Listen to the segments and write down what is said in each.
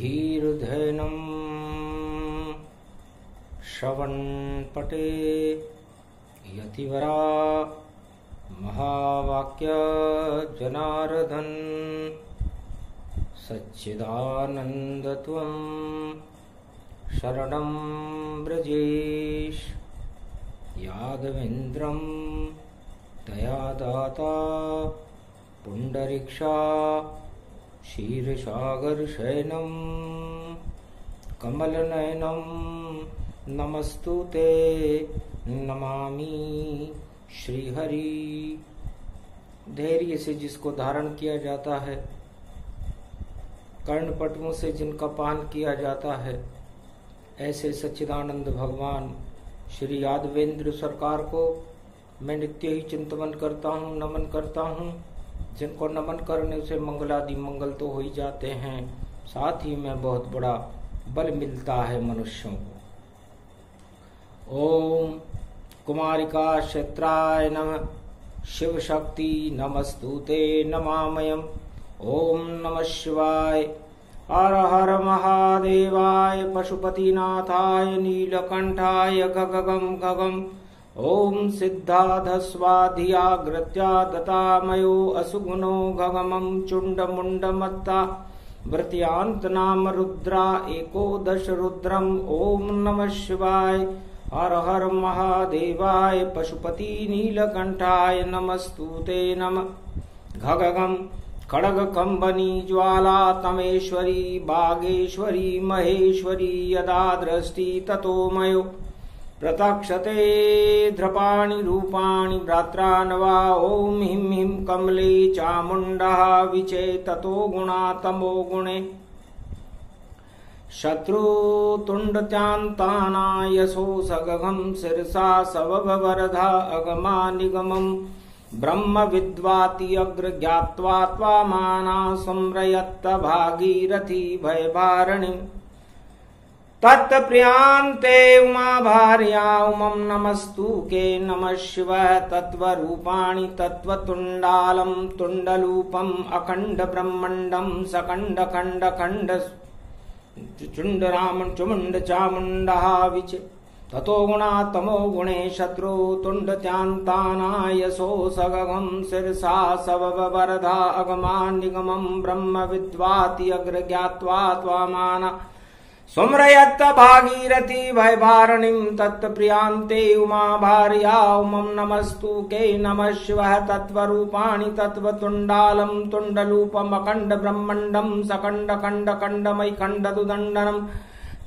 धीर्धैनं श्रवणपटे यतिवरा महावाक्य जनार्दन सच्चिदानन्दत्वं शरणं व्रजेश यादवेन्द्रं दयादाता पुण्डरीक्षा क्षीरसागरशयनं कमलनयनं नमस्तुते नमामि श्रीहरि। धैर्य से जिसको धारण किया जाता है, कर्णपटुओं से जिनका पान किया जाता है, ऐसे सच्चिदानंद भगवान श्री यादवेंद्र सरकार को मैं नित्य ही चिंतन करता हूँ, नमन करता हूँ। जिनको नमन करने से मंगलादि मंगल तो हो ही जाते हैं, साथ ही में बहुत बड़ा बल मिलता है मनुष्यों को। ओम कुमारिका क्षेत्राय नमः। शिव शक्ति नमस्तुते नमामयम्। ओम नमः शिवाय। हर हर महादेवाय पशुपतिनाथाय नीलकंठाय गगगम गगम। ओम सिद्धाधस्वाधियाग्रत्या दतामयो असुगुणो गगमं चुण्डमुण्डमत्ता वृत्यांत नाम रुद्रा एकोदश रुद्रम। ओम नमः शिवाय। हर हर महादेवाय पशुपति नीलकंठाय नमस्तुते नमः। घगगम खड़ग कंबनी ज्वाला तमेश्वरी बागेश्वरी महेश्वरी यदा दृष्टि ततो मयो प्रतक्षते ध्रपाणि रूपाणि भ्रात्रान्वा। ओम हिं हिं कमले चामुण्डः विचे ततो गुणा तमो गुणे शत्रुतुण्डत्यान्तानायसो सगघं शिरसा सवभवरधा अगमा निगमम्। ब्रह्म विद्वाति अग्र ज्ञात्वा त्वामाना संरयत्त भागीरथी भयभारणिम्। तत्प्रियांते उमा भार्या उमं नमस्तुके नमः शिवः। तत्त्वरूपाणि तत्त्वतुण्डालं तुण्डलूपम् अखण्ड ब्रह्मण्डं सकण्ड खण्ड खण्ड चुण्डरामं चुमुण्ड चामुण्डः विचे ततो गुणा तमो गुणे शत्रु तुण्डत्यान्तानायसो सगगं शिरसा सववरधा अगमा निगमं। ब्रह्म विद्वाति अग्र ज्ञात्वा त्वामाना सुम्रयत्त भागीरथी भयभारणिम्। तत्प्रियांते उमा भार्या उमं नमस्तुके नमः शिवः। तत्त्वरूपाणि तत्त्वतुण्डालं तुण्डलूपम् अखण्ड ब्रह्मण्डं सकण्ड खण्ड खण्डमयि खण्डदुदण्डनम्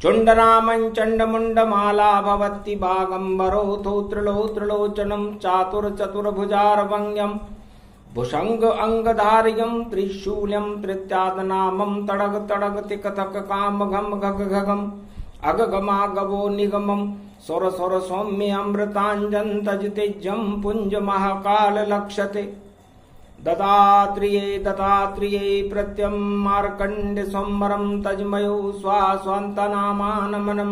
चुण्डरामं चण्डमुण्डमाला भवति बागम्बरोऽथो त्रिलोचनं चातुर्चतुर्भुजारभङ्ग्यम् भुषंग अंगधार्यं त्रिशूल्यं त्रित्यादनामं तड़ग तड़ग तिकथक काम घम घग घगम अगगमागवो निगमं सोर सोर सौम्य अमृतांजन तजतेजं पुंज महाकाल लक्षते। दत्तात्रेये प्रत्यं मार्कण्डे सोमरं तजमयो स्वास्वन्तनामानमनम।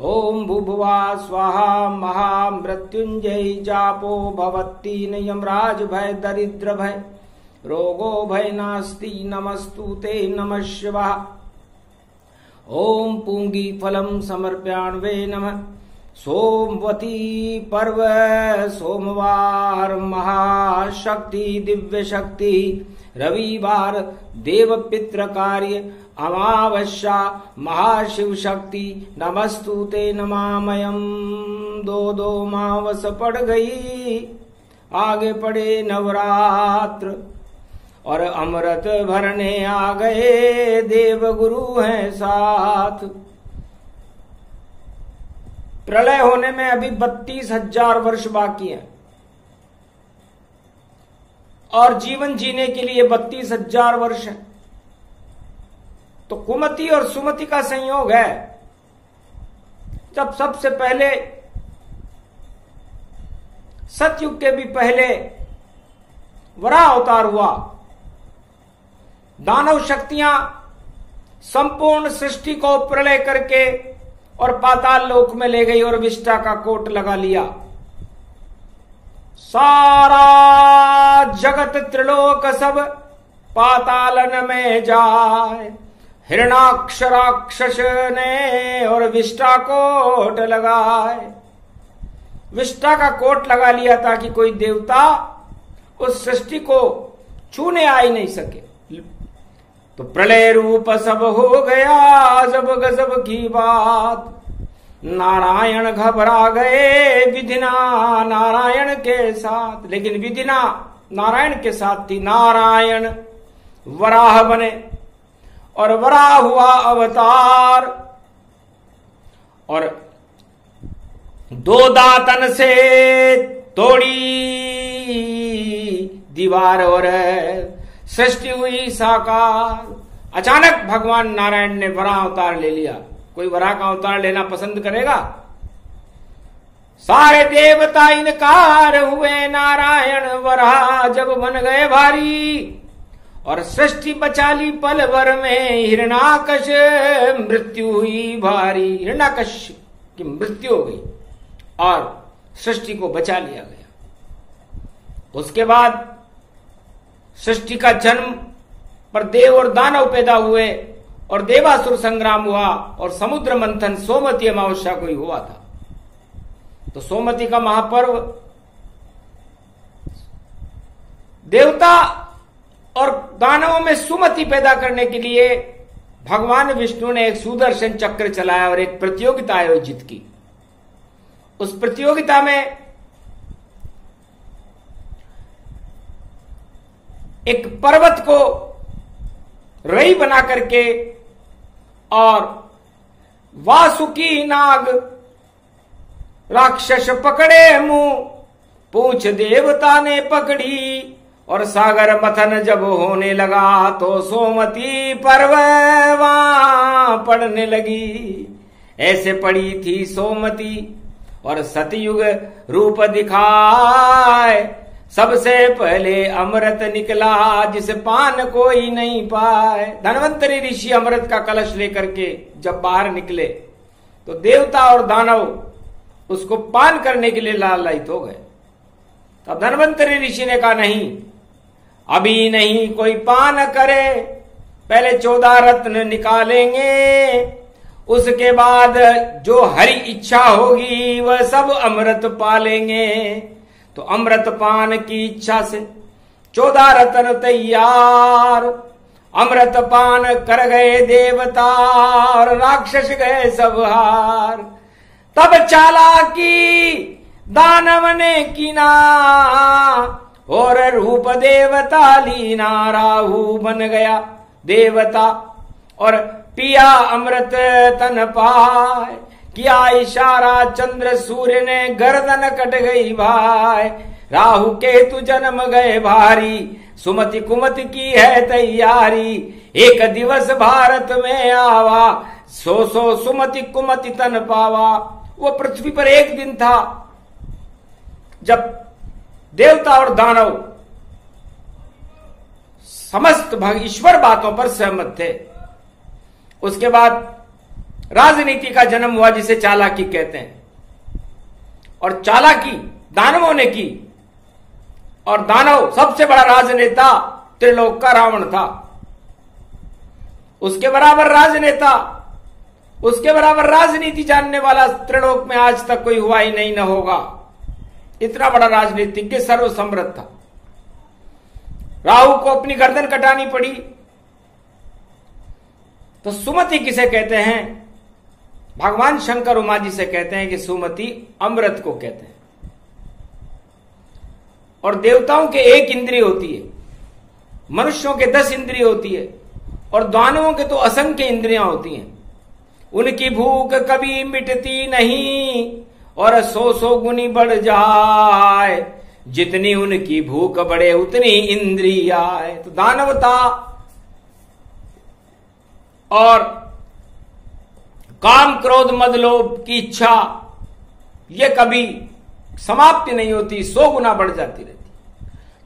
ओम भूभुवा स्वाहा महामृत्युंजय जापो भवत्तीन यमराज भय दरिद्र भय रोगो भय नास्ति नमस्तुते नमः शिवाय। ओम पूंगी फलम समर्पयाण्वे नमः। सोमवती पर्व सोमवार महाशक्ति दिव्य शक्ति रविवार देव पितृ कार्य अमावस्या महाशिव शक्ति नमस्तुते नमामयम्। दो मावस पड़ गई, आगे पड़े नवरात्र और अमृत भरने आ गए देव गुरु हैं साथ। प्रलय होने में अभी 32,000 वर्ष बाकी हैं और जीवन जीने के लिए 32,000 वर्ष हैं। तो कुमति और सुमति का संयोग है। जब सबसे पहले सतयुग के भी पहले वराह अवतार हुआ, दानव शक्तियां संपूर्ण सृष्टि को प्रलय करके और पाताल लोक में ले गई और विष्टा का कोट लगा लिया। सारा जगत त्रिलोक सब पातालन में जाए, हिरणाक्ष राक्षस ने और विष्टा कोट लगाए। विष्टा का कोट लगा लिया ताकि कोई देवता उस सृष्टि को छूने आ ही नहीं सके। तो प्रलय रूप सब हो गया जब गजब की बात। नारायण घबरा गए विधिना नारायण के साथ, लेकिन विधिना नारायण के साथ थी। नारायण वराह बने और वराह हुआ अवतार और दो दातन से तोड़ी दीवार और सृष्टि हुई साकार। अचानक भगवान नारायण ने वराह अवतार ले लिया। कोई वराह का अवतार लेना पसंद करेगा? सारे देवता इनकार हुए। नारायण वराह जब बन गए भारी और सृष्टि बचा ली पल भर में। हिरणाकश मृत्यु हुई भारी। हिरणाकश की मृत्यु हो गई और सृष्टि को बचा लिया गया। उसके बाद सृष्टि का जन्म पर देव और दानव पैदा हुए और देवासुर संग्राम हुआ और समुद्र मंथन सोमवती अमावस्या को ही हुआ था। तो सोमवती का महापर्व देवता और दानवों में सुमति पैदा करने के लिए भगवान विष्णु ने एक सुदर्शन चक्र चलाया और एक प्रतियोगिता आयोजित की। उस प्रतियोगिता में एक पर्वत को रई बना करके और वासुकी नाग राक्षस पकड़े मुंह, पूंछ देवता ने पकड़ी और सागर मथन जब होने लगा तो सोमती पर्व वहां पड़ने लगी। ऐसे पड़ी थी सोमती और सतयुग रूप दिखाए। सबसे पहले अमृत निकला जिसे पान कोई नहीं पाए। धन्वंतरी ऋषि अमृत का कलश लेकर के जब बाहर निकले तो देवता और दानव उसको पान करने के लिए लालायित हो गए। तब धन्वंतरी ऋषि ने कहा नहीं, अभी नहीं कोई पान करे, पहले 14 रत्न निकालेंगे, उसके बाद जो हरि इच्छा होगी वह सब अमृत पालेंगे। तो अमृत पान की इच्छा से 14 रत्न तैयार। अमृत पान कर गए देवता और राक्षस गए सब हार। तब चालाकी दानव ने कीना और रूप देवता लीना। राहु बन गया देवता और पिया अमृत तन पाए। किया इशारा चंद्र सूर्य ने गर्दन कट गई भाई। राहु केतु जन्म गए भारी, सुमति कुमति की है तैयारी। एक दिवस भारत में आवा, सो सुमति कुमति तन पावा। वो पृथ्वी पर एक दिन था जब देवता और दानव समस्त ईश्वर बातों पर सहमत थे। उसके बाद राजनीति का जन्म हुआ जिसे चालाकी कहते हैं। और चालाकी दानवों ने की और दानव सबसे बड़ा राजनेता त्रिलोक का रावण था। उसके बराबर राजनेता, उसके बराबर राजनीति जानने वाला त्रिलोक में आज तक कोई हुआ ही नहीं, न होगा। इतना बड़ा राजनीतिज्ञ सर्वसम्मत था। राहु को अपनी गर्दन कटानी पड़ी। तो सुमति किसे कहते हैं? भगवान शंकर उमा जी से कहते हैं कि सुमति अमृत को कहते हैं। और देवताओं के 1 इंद्रिय होती है, मनुष्यों के 10 इंद्रिय होती है और दानवों के तो असंख्य इंद्रियां होती हैं। उनकी भूख कभी मिटती नहीं और 100 गुनी बढ़ जाए। जितनी उनकी भूख बढ़े उतनी इंद्रिय आए। तो दानवता और काम क्रोध मद लोभ की इच्छा ये कभी समाप्ति नहीं होती, 100 गुना बढ़ जाती रहती।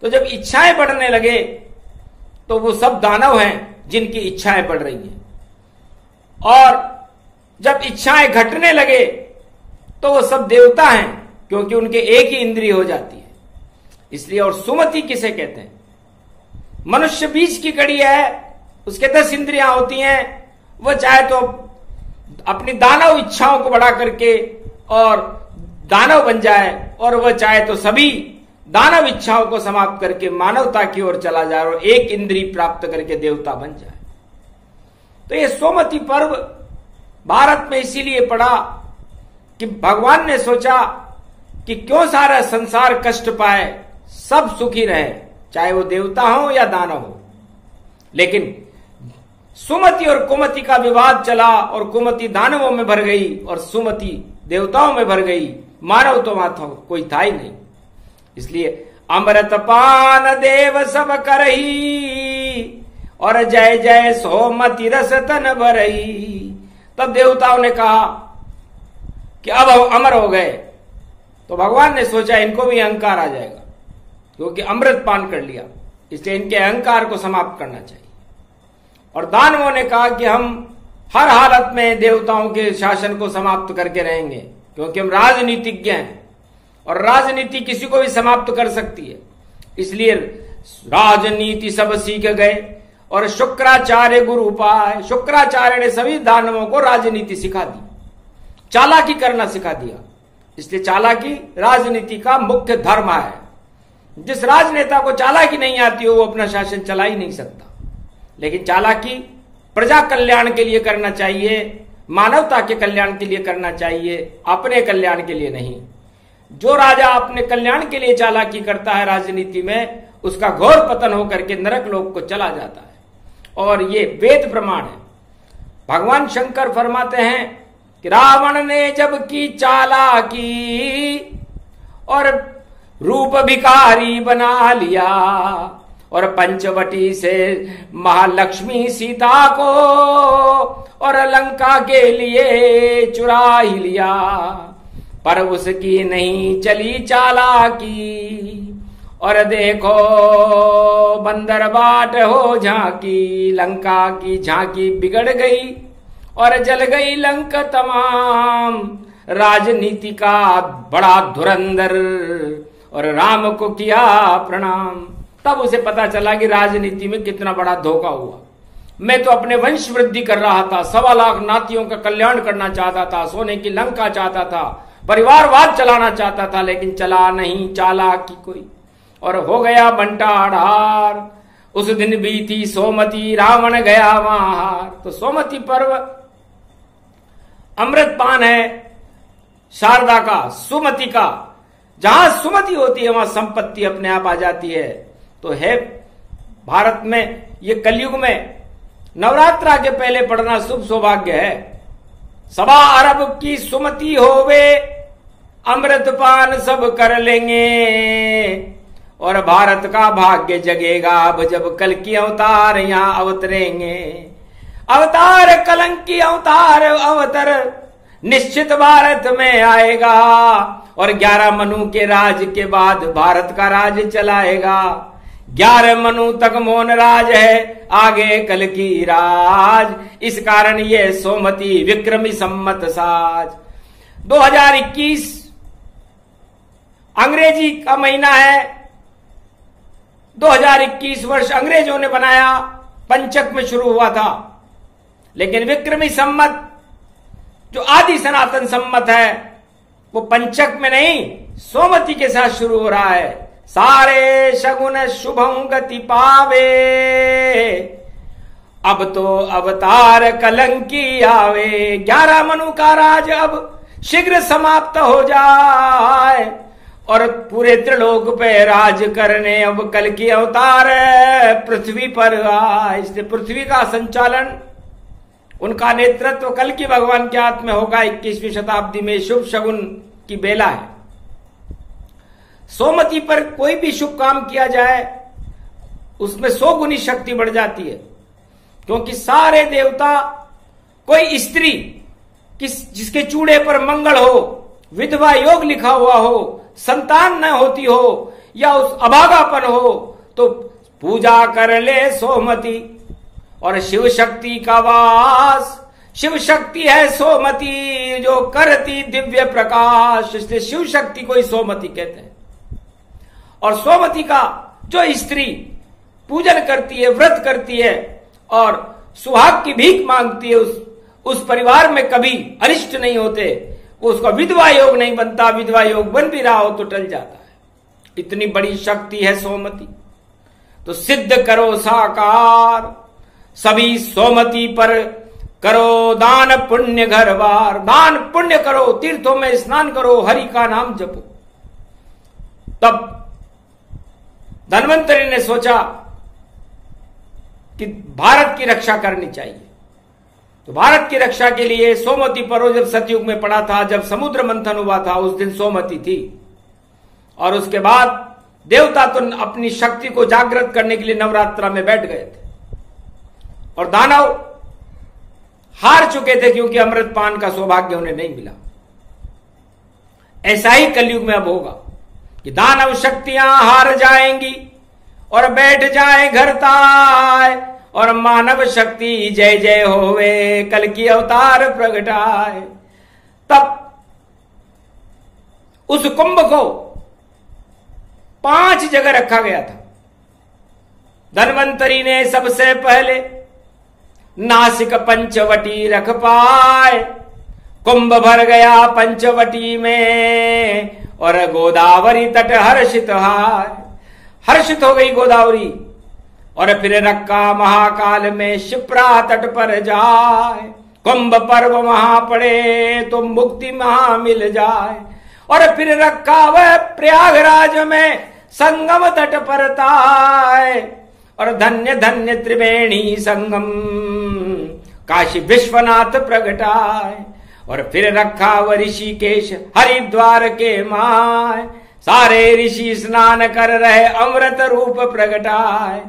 तो जब इच्छाएं बढ़ने लगे तो वो सब दानव हैं जिनकी इच्छाएं बढ़ रही हैं। और जब इच्छाएं घटने लगे तो वो सब देवता हैं क्योंकि उनके एक ही इंद्रिय हो जाती है। इसलिए और सुमति किसे कहते हैं? मनुष्य बीच की कड़ी है, उसके 10 इंद्रियां होती हैं वह चाहे तो अपनी दानव इच्छाओं को बढ़ा करके और दानव बन जाए, और वह चाहे तो सभी दानव इच्छाओं को समाप्त करके मानवता की ओर चला जाए और एक इंद्री प्राप्त करके देवता बन जाए। तो ये सोमवती पर्व भारत में इसीलिए पड़ा कि भगवान ने सोचा कि क्यों सारा संसार कष्ट पाए, सब सुखी रहे, चाहे वो देवता हो या दानव हो। लेकिन सुमति और कुमति का विवाद चला और कुमति दानवों में भर गई और सुमति देवताओं में भर गई, मानव तो वहां कोई था ही नहीं। इसलिए अमृत पान देव सब करही और जय जय सोमति रस तन भरही। तब देवताओं ने कहा कि अब अमर हो गए, तो भगवान ने सोचा इनको भी अहंकार आ जाएगा, क्योंकि अमृत पान कर लिया, इसलिए इनके अहंकार को समाप्त करना चाहिए। और दानवों ने कहा कि हम हर हालत में देवताओं के शासन को समाप्त करके रहेंगे, क्योंकि हम राजनीतिज्ञ हैं और राजनीति किसी को भी समाप्त कर सकती है। इसलिए राजनीति सब सीख गए और शुक्राचार्य गुरु उपाय, शुक्राचार्य ने सभी दानवों को राजनीति सिखा दी, चालाकी करना सिखा दिया। इसलिए चालाकी राजनीति का मुख्य धर्म है। जिस राजनेता को चालाकी नहीं आती हो वो अपना शासन चला ही नहीं सकता। लेकिन चालाकी प्रजा कल्याण के लिए करना चाहिए, मानवता के कल्याण के लिए करना चाहिए, अपने कल्याण के लिए नहीं। जो राजा अपने कल्याण के लिए चालाकी करता है राजनीति में, उसका घोर पतन होकर के नरक लोक को चला जाता है। और ये वेद प्रमाण है। भगवान शंकर फरमाते हैं कि रावण ने जब की चालाकी और रूप भिखारी बना लिया और पंचवटी से महालक्ष्मी सीता को और लंका के लिए चुरा ही लिया, पर उसकी नहीं चली चालाकी। और देखो बंदर बाट हो झांकी, लंका की झांकी बिगड़ गई और जल गई लंका तमाम। राजनीति का बड़ा धुरंधर और राम को किया प्रणाम। तब उसे पता चला कि राजनीति में कितना बड़ा धोखा हुआ। मैं तो अपने वंश वृद्धि कर रहा था, 1.25 लाख नातियों का कल्याण करना चाहता था, सोने की लंका चाहता था, परिवारवाद चलाना चाहता था, लेकिन चला नहीं चालाकी कोई, और हो गया बंटाढार। उस दिन बीती सोमती रावण गया वहां। तो सोमती पर्व अमृत पान है शारदा का, सुमति का। जहां सुमति होती है वहां संपत्ति अपने आप आ जाती है। तो है भारत में ये कलयुग में नवरात्रा के पहले पढ़ना शुभ सौभाग्य है। 1.25 अरब की सुमति होवे, अमृत पान सब कर लेंगे और भारत का भाग्य जगेगा अब जब कल की अवतार यहां अवतरेंगे। अवतार कलंकी अवतार अवतर निश्चित भारत में आएगा और 11 मनु के राज के बाद भारत का राज चलाएगा। 11 मनु तक मौन राज है, आगे कल की राज। इस कारण ये सोमती विक्रमी सम्मत साज 2021 अंग्रेजी का महीना है। 2021 वर्ष अंग्रेजों ने बनाया, पंचक में शुरू हुआ था, लेकिन विक्रमी सम्मत जो आदि सनातन सम्मत है वो पंचक में नहीं सोमती के साथ शुरू हो रहा है। सारे शगुन शुभं गति पावे, अब तो अवतार कलंकी आवे। 11 मनु का राज अब शीघ्र समाप्त हो जाए और पूरे त्रिलोक पे राज करने अब कल की अवतार पृथ्वी पर आए। इसलिए पृथ्वी का संचालन, उनका नेतृत्व कल की भगवान के हाथ में होगा। 21वीं शताब्दी में शुभ शगुन की बेला है। सोमती पर कोई भी शुभ काम किया जाए उसमें 100 गुनी शक्ति बढ़ जाती है, क्योंकि सारे देवता, कोई स्त्री जिसके चूड़े पर मंगल हो, विधवा योग लिखा हुआ हो, संतान न होती हो या उस अभागापन हो, तो पूजा कर ले सोमती। और शिव शक्ति का वास, शिव शक्ति है सोमती जो करती दिव्य प्रकाश, इसलिए शिव शक्ति को ही सोमती कहते हैं। और सोमती का जो स्त्री पूजन करती है, व्रत करती है और सुहाग की भीख मांगती है, उस परिवार में कभी अनिष्ट नहीं होते, वो उसका विधवा योग नहीं बनता, विधवा योग बन भी रहा हो तो टल जाता है। इतनी बड़ी शक्ति है सोमती। तो सिद्ध करो साकार, सभी सोमती पर करो दान पुण्य घर बार। दान पुण्य करो, तीर्थों में स्नान करो, हरि का नाम जपो। तब धन्वंतरि ने सोचा कि भारत की रक्षा करनी चाहिए। तो भारत की रक्षा के लिए सोमती पर्व जब सतयुग में पड़ा था, जब समुद्र मंथन हुआ था, उस दिन सोमती थी। और उसके बाद देवता तो अपनी शक्ति को जागृत करने के लिए नवरात्रा में बैठ गए थे, और दानव हार चुके थे क्योंकि अमृतपान का सौभाग्य उन्हें नहीं मिला। ऐसा ही कलयुग में अब होगा कि दानव शक्तियां हार जाएंगी और बैठ जाए घर ताय, और मानव शक्ति जय जय होवे, कल की अवतार प्रगटाए। तब उस कुंभ को 5 जगह रखा गया था। धन्वंतरि ने सबसे पहले नासिक पंचवटी रख पाए, कुंभ भर गया पंचवटी में, और गोदावरी तट हर्षित हाय। हर्षित हो गई गोदावरी, और फिर रखा महाकाल में शिप्रा तट पर जाए। कुंभ पर्व वहां पड़े तो मुक्ति वहां मिल जाए। और फिर रखा वह प्रयागराज में संगम तट पर ताय, और धन्य धन्य त्रिवेणी संगम काशी विश्वनाथ प्रगटाए। और फिर रखा वह ऋषिकेश हरिद्वार के माय, सारे ऋषि स्नान कर रहे अमृत रूप प्रगटाए।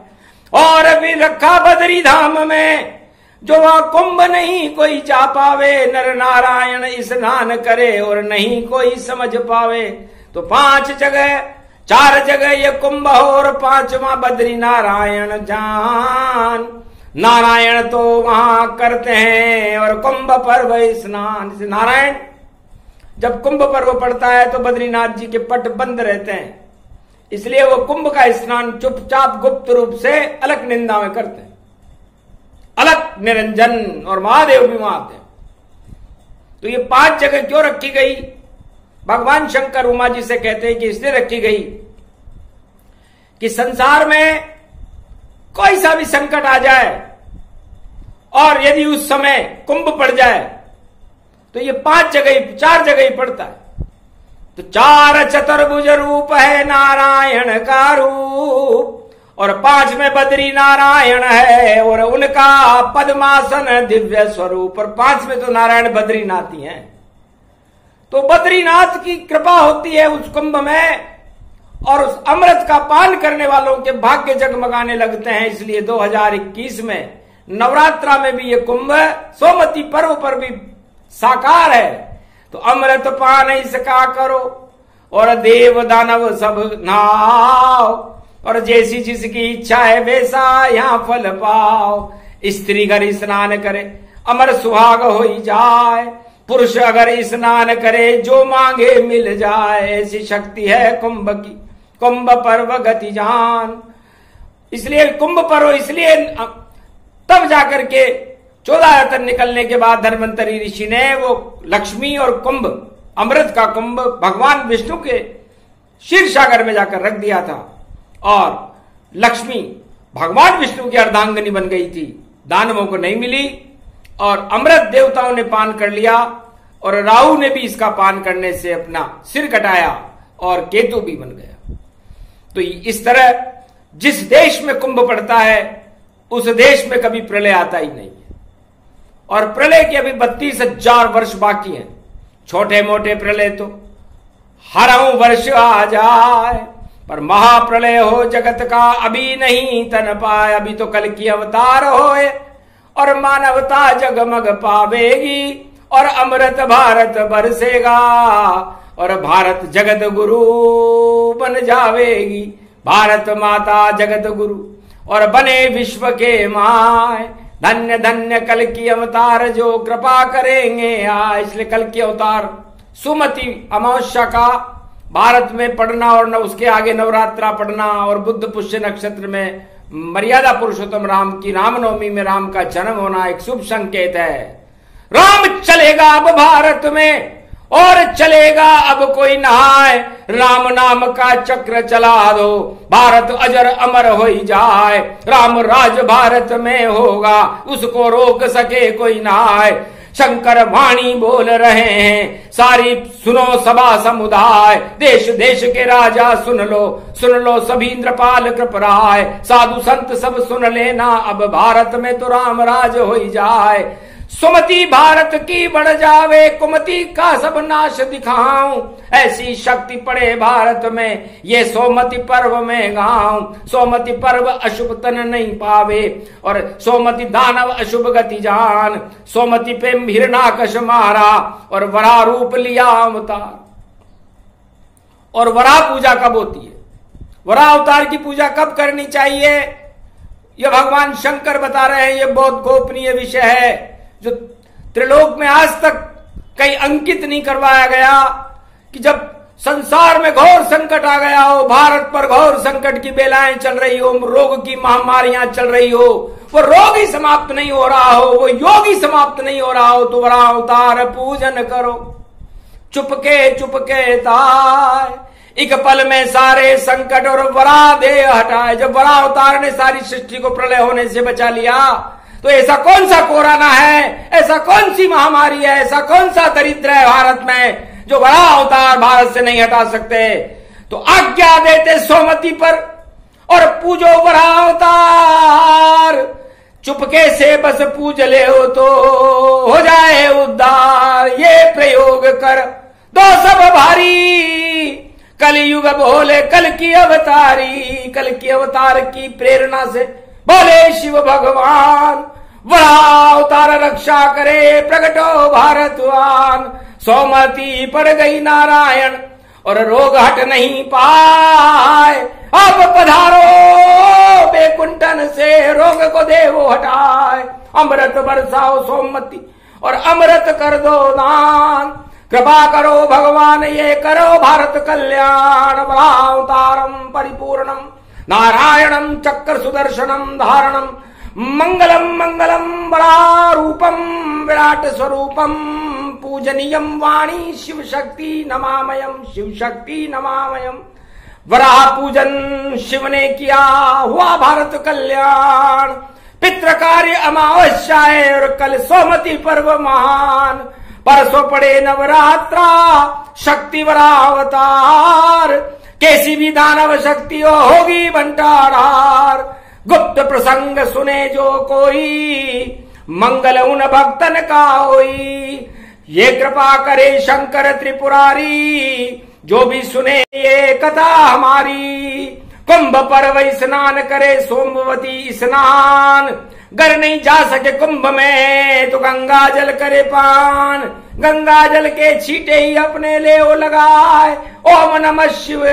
और भी रखा बद्री धाम में, जो वहां कुंभ नहीं कोई जा पावे, नर नारायण स्नान करे और नहीं कोई समझ पावे। तो 5 जगह, 4 जगह ये कुंभ हो, और 5वां बद्री नारायण जान। नारायण तो वहां करते हैं और कुंभ पर्व स्नान। नारायण जब कुंभ पर्व पड़ता है तो बद्रीनाथ जी के पट बंद रहते हैं, इसलिए वो कुंभ का स्नान चुपचाप गुप्त रूप से अलग निंदा में करते हैं। अलग निरंजन और महादेव भी वहां आते हैं। तो ये 5 जगह क्यों रखी गई? भगवान शंकर उमा जी से कहते हैं कि इसलिए रखी गई कि संसार में कोई सा भी संकट आ जाए, और यदि उस समय कुंभ पड़ जाए तो ये 4 जगह ही पड़ता है। तो 4 चतुर्भुज रूप है नारायण का रूप, और 5 में बद्री नारायण है, और उनका पद्मासन दिव्य स्वरूप। और 5 में तो नारायण बद्रीनाथ ही हैं। तो बद्रीनाथ की कृपा होती है उस कुंभ में, और उस अमृत का पान करने वालों के भाग्य जगमगाने लगते हैं। इसलिए 2021 में नवरात्रा में भी ये कुंभ सोमती पर्व पर भी साकार है। तो अमृत पान इसका करो, और देव दानव सब नाव, और जैसी जिसकी इच्छा है वैसा यहाँ फल पाओ। स्त्री अगर स्नान करे अमर सुहाग हो जाए, पुरुष अगर स्नान करे जो मांगे मिल जाए। ऐसी शक्ति है कुंभ की, कुंभ पर्व गति जान। इसलिए कुंभ पर्व इसलिए तब जाकर के 14 रतन निकलने के बाद धन्वंतरि ऋषि ने वो लक्ष्मी और कुंभ, अमृत का कुंभ भगवान विष्णु के क्षीर सागर में जाकर रख दिया था, और लक्ष्मी भगवान विष्णु की अर्धांगिनी बन गई थी। दानवों को नहीं मिली, और अमृत देवताओं ने पान कर लिया, और राहु ने भी इसका पान करने से अपना सिर कटाया, और केतु भी बन गया। तो इस तरह जिस देश में कुंभ पड़ता है उस देश में कभी प्रलय आता ही नहीं है। और प्रलय के अभी 32,000 वर्ष बाकी हैं। छोटे मोटे प्रलय तो हरऊ वर्ष आ जाए, पर महाप्रलय हो जगत का अभी नहीं तन पाए। अभी तो कल की अवतार होए, और मानवता जगमग पावेगी, और अमृत भारत बरसेगा, और भारत जगत गुरु बन जावेगी। भारत माता जगत गुरु और बने विश्व के माय। धन्य धन्य कल की अवतार जो कृपा करेंगे इसलिए कल की अवतार सुमति अमावस्या का भारत में पढ़ना, और न उसके आगे नवरात्रा पढ़ना, और बुद्ध पुष्य नक्षत्र में मर्यादा पुरुषोत्तम राम की रामनवमी में राम का जन्म होना एक शुभ संकेत है। राम चलेगा अब भारत में और चलेगा अब कोई नहाए, राम नाम का चक्र चला दो, भारत अजर अमर हो ही जाए। राम राज भारत में होगा, उसको रोक सके कोई नहाए। शंकर वाणी बोल रहे हैं, सारी सुनो सभा समुदाय। देश देश के राजा सुन लो सभी इंद्रपाल कृपराय। साधु संत सब सुन लेना, अब भारत में तो राम राज हो ही जाए। सुमति भारत की बढ़ जावे, कुमति का सब नाश दिखाऊं। ऐसी शक्ति पड़े भारत में, ये सोमति पर्व में गाऊं। सोमति पर्व अशुभ तन नहीं पावे, और सोमति दानव अशुभ गति जान। सोमति पे हिरणाकश मारा, और वराह रूप लिया अवतार। और वराह पूजा कब होती है? वराह अवतार की पूजा कब करनी चाहिए? यह भगवान शंकर बता रहे हैं। यह बहुत गोपनीय विषय है जो त्रिलोक में आज तक कहीं अंकित नहीं करवाया गया। कि जब संसार में घोर संकट आ गया हो, भारत पर घोर संकट की बेलाएं चल रही हो, रोग की महामारियां चल रही हो, वो रोग ही समाप्त नहीं हो रहा हो, वो योग ही समाप्त नहीं हो रहा हो, तो वराह अवतार पूजन करो। चुपके ताय, एक पल में सारे संकट और वराह देह हटाए। जब वराह अवतार ने सारी सृष्टि को प्रलय होने से बचा लिया, तो ऐसा कौन सा कोरोना है, ऐसा कौन सी महामारी है, ऐसा कौन सा दरिद्र है भारत में जो वराह अवतार भारत से नहीं हटा सकते? तो आज्ञा देते सोमति पर और पूजो वराह अवतार। चुपके से बस पूज ले हो तो हो जाए उद्धार। ये प्रयोग कर दो सब भारी, कलयुग बोले कल की अवतारी। कल की अवतार की प्रेरणा से बोले शिव भगवान, वराह अवतार रक्षा करे, प्रगटो भारतवान। सोमति पड़ गई नारायण और रोग हट नहीं पाए। अब पधारो बैकुंठन से, रोग को देवो हटाए। अमृत बरसाओ सोमति और अमृत कर दो दान। कृपा करो भगवान, ये करो भारत कल्याण। वराह अवतारम परिपूर्णम नारायणं चक्र सुदर्शनम धारणम। मंगलम मंगलम वराह रूपम विराट स्वरूपम। पूजनीयम वाणी शिव शक्ति नमामयम, शिव शक्ति नमामयम। वराह पूजन शिव ने किया, हुआ भारत कल्याण। पितृ कार्य अमावस्याए और कल सोमति पर्व महान। परसों पड़े नवरात्रा, शक्ति वराह अवतार। कैसी भी दानव शक्ति होगी बंटाधार। गुप्त प्रसंग सुने जो कोई, मंगल उन भक्तन का होई। ये कृपा करे शंकर त्रिपुरारी, जो भी सुने ये कथा हमारी। कुंभ पर्व स्नान करे सोमवती स्नान। गर नहीं जा सके कुंभ में तो गंगा जल करे पान। गंगा जल के छींटे ही अपने ले ओ लगाए। ओम नमः शिव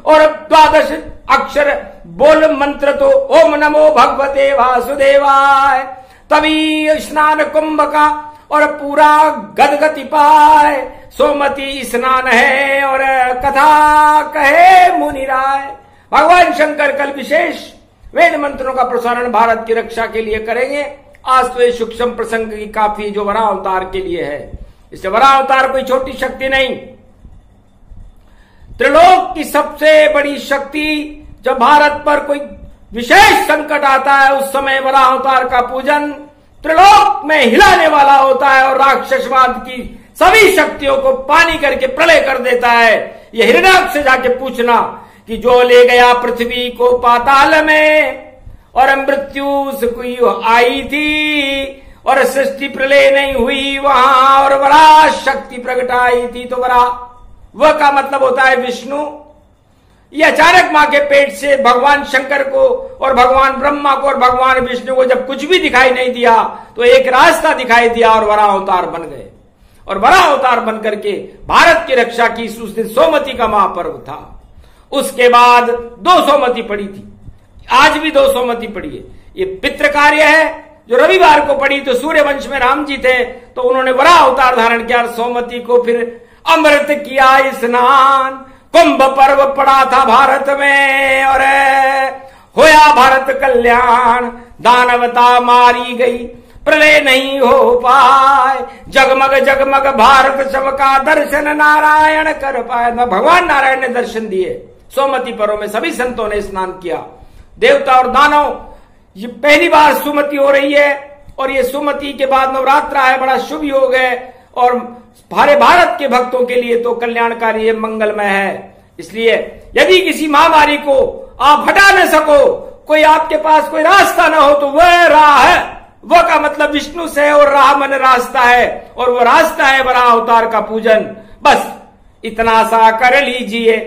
और 12 अक्षर बोल मंत्र तो ओम नमो भगवते वासुदेवाय। तभी स्नान कुंभ का और पूरा गदगति पाए। सोमति स्नान है और कथा कहे मुनिराय। भगवान शंकर कल विशेष वेद मंत्रों का प्रसारण भारत की रक्षा के लिए करेंगे। आज तो ये सूक्ष्म प्रसंग की काफी जो वराह अवतार के लिए है। इससे वराह अवतार कोई छोटी शक्ति नहीं, त्रिलोक की सबसे बड़ी शक्ति। जब भारत पर कोई विशेष संकट आता है, उस समय वराह अवतार का पूजन त्रिलोक में हिलाने वाला होता है और राक्षसवाद की सभी शक्तियों को पानी करके प्रलय कर देता है। यह हिरण्याक्ष से जाके पूछना कि जो ले गया पृथ्वी को पाताल में और मृत्यु उसको आई थी और सृष्टि प्रलय नहीं हुई वहां और वराह शक्ति प्रगटाई थी। तो वराह वह का मतलब होता है विष्णु। ये अचानक मां के पेट से भगवान शंकर को और भगवान ब्रह्मा को और भगवान विष्णु को जब कुछ भी दिखाई नहीं दिया तो एक रास्ता दिखाई दिया और वराह अवतार बन गए। और वराह अवतार बनकर के भारत की रक्षा की। उस दिन सोमति का महापर्व था। उसके बाद 2 सोमति पड़ी थी, आज भी 2 सोमति पड़ी है। ये पितृ कार्य है। जो रविवार को पड़ी तो सूर्य वंश में राम जी थे तो उन्होंने वराह अवतार धारण किया। सोमति को फिर अमृत किया स्नान। कुंभ पर्व पड़ा था भारत में और होया भारत कल्याण, दानवता मारी गई, प्रलय नहीं हो पाए, जगमग जगमग भारत चमका, दर्शन नारायण कर पाए। भगवान नारायण ने दर्शन दिए, सोमती पर्व में सभी संतों ने स्नान किया, देवता और दानव। ये पहली बार सुमति हो रही है और ये सुमति के बाद नवरात्रा है, बड़ा शुभ योग है और सारे भारत के भक्तों के लिए तो कल्याणकारी है, मंगलमय है। इसलिए यदि किसी महामारी को आप हटा न सको, कोई आपके पास कोई रास्ता न हो, तो वह राह है, वह का मतलब विष्णु से, और राह मन रास्ता है, और वह रास्ता है वराह अवतार का पूजन। बस इतना सा कर लीजिए,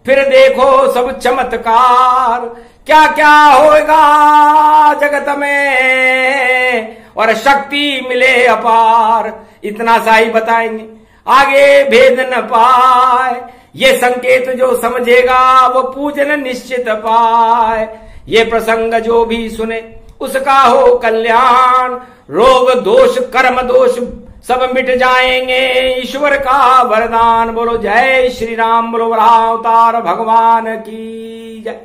फिर देखो सब चमत्कार, क्या क्या होगा जगत में और शक्ति मिले अपार। इतना सा ही बताएंगे, आगे भेद न पाए, ये संकेत जो समझेगा वो पूजन निश्चित पाए। ये प्रसंग जो भी सुने उसका हो कल्याण, रोग दोष कर्म दोष सब मिट जाएंगे, ईश्वर का वरदान। बोलो जय श्री राम, बोलो वराह अवतार भगवान की जय।